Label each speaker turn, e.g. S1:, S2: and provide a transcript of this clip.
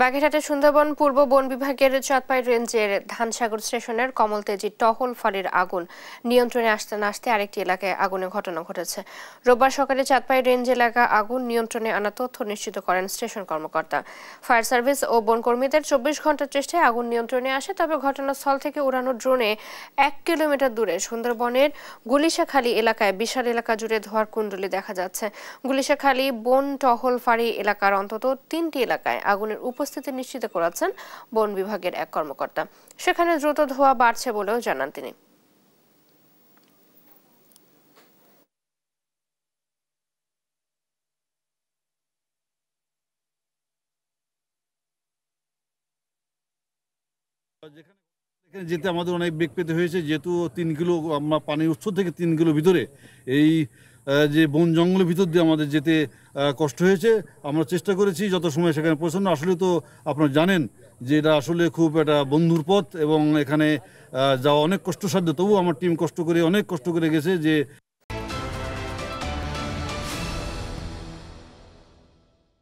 S1: বাগেরহাটের সুন্দরবন পূর্ব বন বিভাগের চাঁদপাই রেঞ্জের ধানসাগর স্টেশনের কমলতেজি টহল ফাঁড়ির আগুন নিয়ন্ত্রণে আসতে না আসতে আরেকটি এলাকায় আগুনের ঘটনা ঘটেছে। রোববার সকালে চাঁদপাই রেঞ্জ এলাকা আগুন নিয়ন্ত্রণে আনা তথ্য নিশ্চিত করেন স্টেশন কর্মকর্তা। ফায়ার সার্ভিস ও বনকর্মীদের 24 ঘন্টার চেষ্টায় আগুন নিয়ন্ত্রণে আসে, তবে ঘটনাস্থল থেকে উড়ানো ড্রোনে 1 কিলোমিটার দূরে সুন্দরবনের গুলিশাখালী এলাকায় বিশাল এলাকা জুড়ে ধোঁয়ার কুণ্ডলী দেখা যাচ্ছে। গুলিশাখালী বন টহল ফাঁড়ি এলাকার অন্তত 3টি এলাকায় আগুনের উপস্থিতি নিশ্চিত করেছেন বন বিভাগের এক কর্মকর্তা। সেখানে দ্রুত ধোঁয়া বাড়ছে বলেও জানান তিনি।
S2: যেতে আমাদের অনেক বেগ পেতে হয়েছে, যেহেতু 3 কিলো আমরা পানির উৎস থেকে 3 কিলো ভিতরে এই যে বন জঙ্গলের ভিতর দিয়ে আমাদের যেতে কষ্ট হয়েছে। আমরা চেষ্টা করেছি যত সময় সেখানে পৌঁছানো। আসলে তো আপনারা জানেন যে এটা আসলে খুব একটা বন্ধুর পথ এবং এখানে যাওয়া অনেক কষ্টসাধ্য, তবু আমার টিম অনেক কষ্ট করে গেছে যে